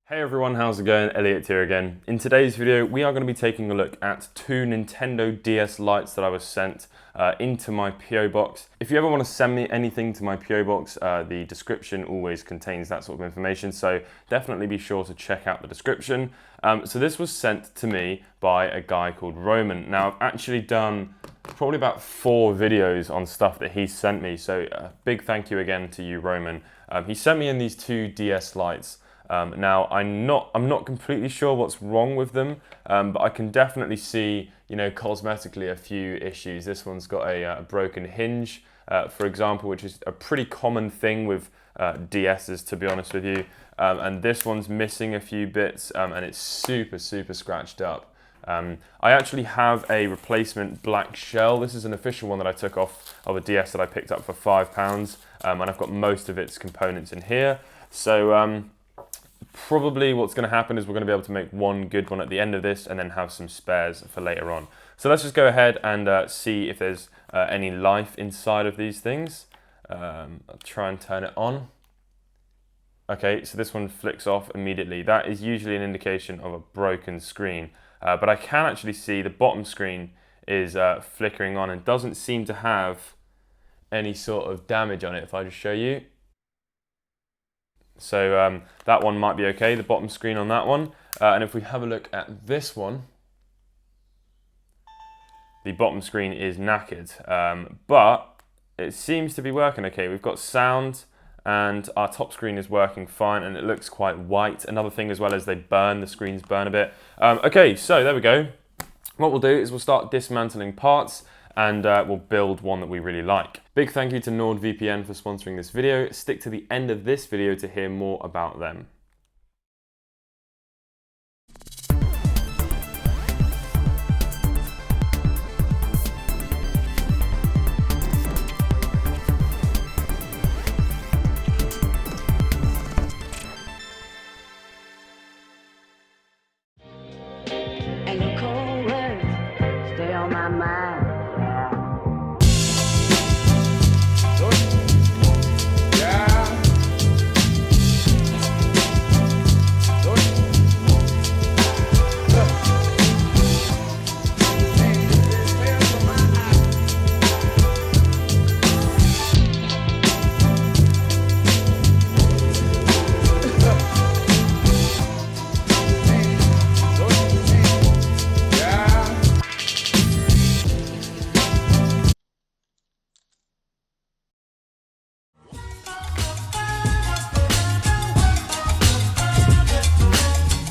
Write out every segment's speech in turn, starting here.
Hey everyone, how's it going? Elliot here again. In today's video, we are going to be taking a look at two Nintendo DS Lites that I was sent into my PO box. If you ever want to send me anything to my PO box, the description always contains that sort of information, so definitely be sure to check out the description. So this was sent to me by a guy called Roman. Now I've actually done probably about 4 videos on stuff that he sent me, so a big thank you again to you, Roman. He sent me in these two DS Lites. Now I'm not completely sure what's wrong with them, but I can definitely see, cosmetically a few issues. This one's got a broken hinge, for example, which is a pretty common thing with DS's, to be honest with you. And this one's missing a few bits, and it's super scratched up. I actually have a replacement black shell. This is an official one that I took off of a DS that I picked up for £5, and I've got most of its components in here. So probably what's going to happen is we're going to be able to make one good one at the end of this and then have some spares for later on. So let's just go ahead and see if there's any life inside of these things. I'll try and turn it on. Okay, so this one flicks off immediately. That is usually an indication of a broken screen. But I can actually see the bottom screen is flickering on and doesn't seem to have any sort of damage on it. If I just show you. So that one might be okay, the bottom screen on that one. And if we have a look at this one, the bottom screen is knackered, but it seems to be working okay. We've got sound and our top screen is working fine and it looks quite white. Another thing as well is the screens burn a bit. Okay, so there we go. What we'll do is we'll start dismantling parts and we'll build one that we really like. Big thank you to NordVPN for sponsoring this video. Stick to the end of this video to hear more about them. And your cold words stay on my mind.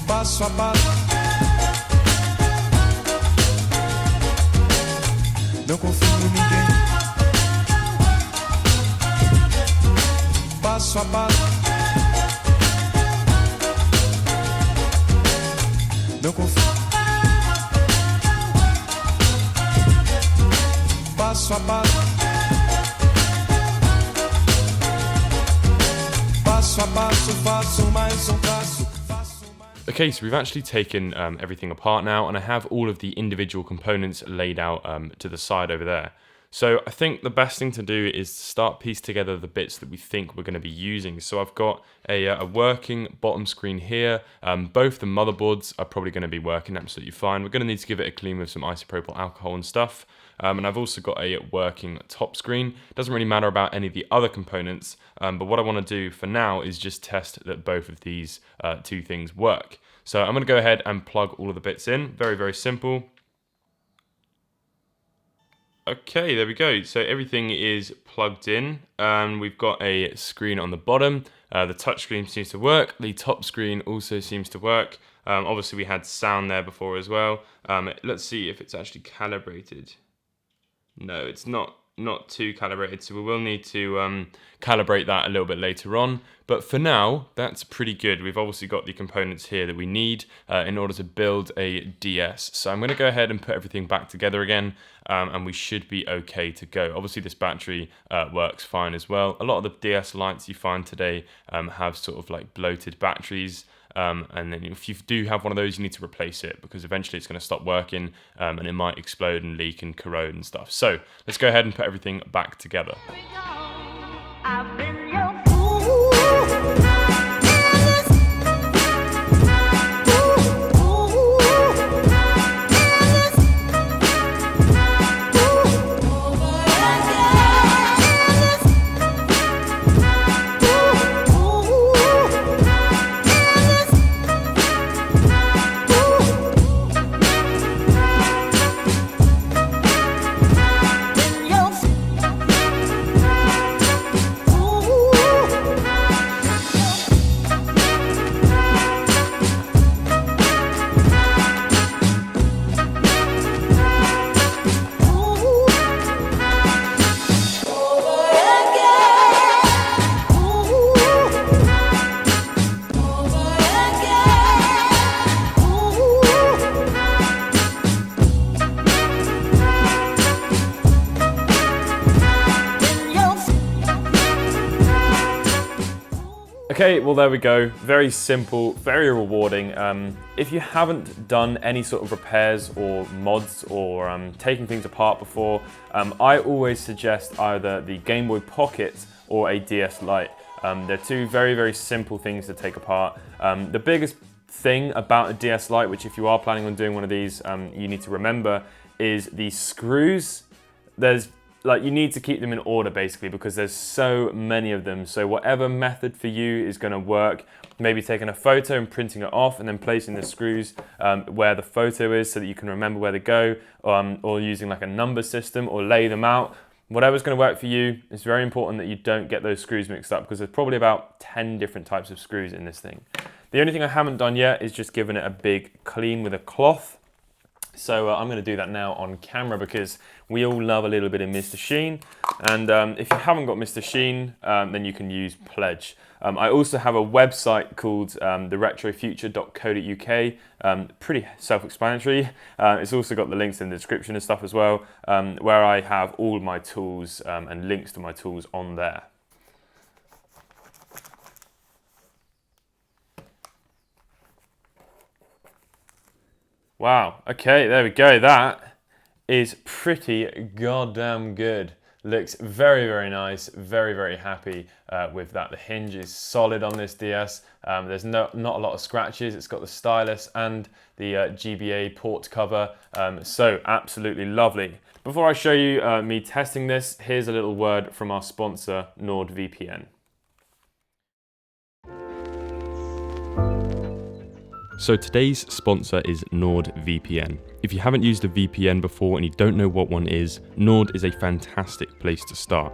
Passo a passo, não confio em ninguém. Passo a passo, não confio. Passo a passo, passo a passo, faço mais traço. Okay, so we've actually taken everything apart now, and I have all of the individual components laid out to the side over there. So I think the best thing to do is to start piece together the bits that we think we're going to be using. So I've got a working bottom screen here. Both the motherboards are probably going to be working absolutely fine. We're going to need to give it a clean with some isopropyl alcohol and stuff. And I've also got a working top screen. Doesn't really matter about any of the other components, but what I want to do for now is just test that both of these two things work. So I'm going to go ahead and plug all of the bits in. Very simple. Okay, there we go. So everything is plugged in, and we've got a screen on the bottom. The touch screen seems to work. The top screen also seems to work. Obviously we had sound there before as well. Let's see if it's actually calibrated. No, it's not too calibrated, so we will need to calibrate that a little bit later on. But for now, that's pretty good. We've obviously got the components here that we need in order to build a DS. So I'm going to go ahead and put everything back together again, and we should be okay to go. Obviously, this battery works fine as well. A lot of the DS Lites you find today have sort of like bloated batteries. And then if you do have one of those, you need to replace it because eventually it's going to stop working and it might explode and leak and corrode and stuff. So let's go ahead and put everything back together. I've been your fool. Okay, well there we go. Very simple, very rewarding. If you haven't done any sort of repairs or mods or taking things apart before, I always suggest either the Game Boy Pocket or a DS Lite. They're two very, very simple things to take apart. The biggest thing about a DS Lite, which if you are planning on doing one of these, you need to remember, is the screws. You need to keep them in order basically because there's so many of them. So whatever method for you is going to work, maybe taking a photo and printing it off and then placing the screws where the photo is so that you can remember where to go, or using like a number system or lay them out. Whatever's going to work for you, it's very important that you don't get those screws mixed up because there's probably about 10 different types of screws in this thing. The only thing I haven't done yet is just giving it a big clean with a cloth. So I'm going to do that now on camera because we all love a little bit of Mr. Sheen. And if you haven't got Mr. Sheen, then you can use Pledge. I also have a website called theretrofuture.co.uk, pretty self-explanatory. It's also got the links in the description and stuff as well, where I have all my tools and links to my tools on there. Wow, okay, there we go. That is pretty goddamn good. Looks very, very nice. Very, very happy with that. The hinge is solid on this DS. There's not a lot of scratches. It's got the stylus and the GBA port cover. So absolutely lovely. Before I show you me testing this, here's a little word from our sponsor, NordVPN. So today's sponsor is NordVPN. If you haven't used a VPN before and you don't know what one is, Nord is a fantastic place to start.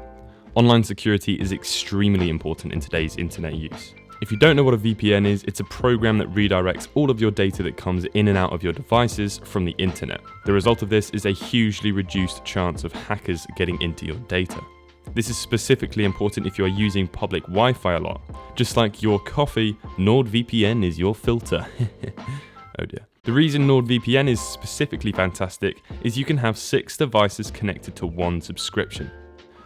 Online security is extremely important in today's internet use. If you don't know what a VPN is, it's a program that redirects all of your data that comes in and out of your devices from the internet. The result of this is a hugely reduced chance of hackers getting into your data. This is specifically important if you are using public Wi-Fi a lot. Just like your coffee, NordVPN is your filter. Oh dear. The reason NordVPN is specifically fantastic is you can have 6 devices connected to one subscription.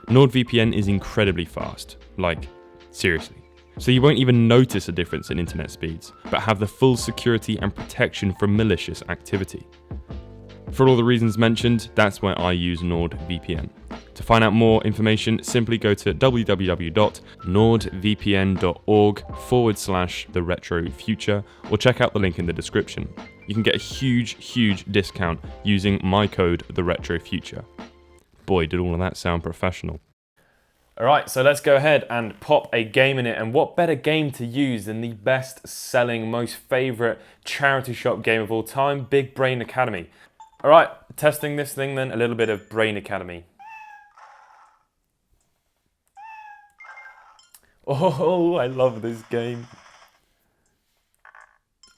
NordVPN is incredibly fast, like seriously. So you won't even notice a difference in internet speeds, but have the full security and protection from malicious activity. For all the reasons mentioned, that's why I use NordVPN. To find out more information, simply go to www.nordvpn.org/theretrofuture or check out the link in the description. You can get a huge discount using my code TheRetroFuture. Boy, did all of that sound professional. Alright, so let's go ahead and pop a game in it, and what better game to use than the best-selling, most favourite charity shop game of all time, Big Brain Academy. Alright, testing this thing then, a little bit of Brain Academy. Oh, I love this game.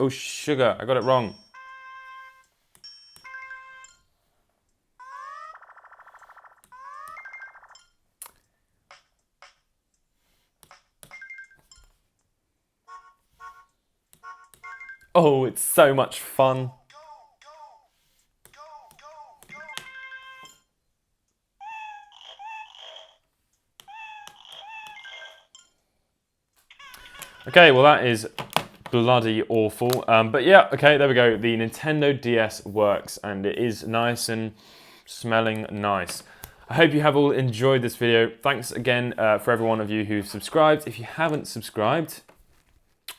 Oh, sugar, I got it wrong. Oh, it's so much fun. Okay, well that is bloody awful. But yeah, okay, there we go. The Nintendo DS works and it is nice and smelling nice. I hope you have all enjoyed this video. Thanks again for every one of you who've subscribed. If you haven't subscribed,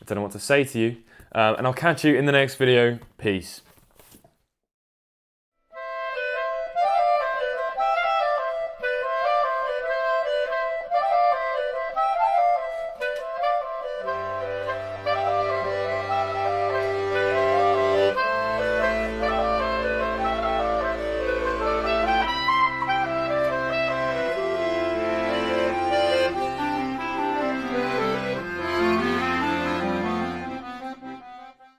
I don't know what to say to you. And I'll catch you in the next video. Peace.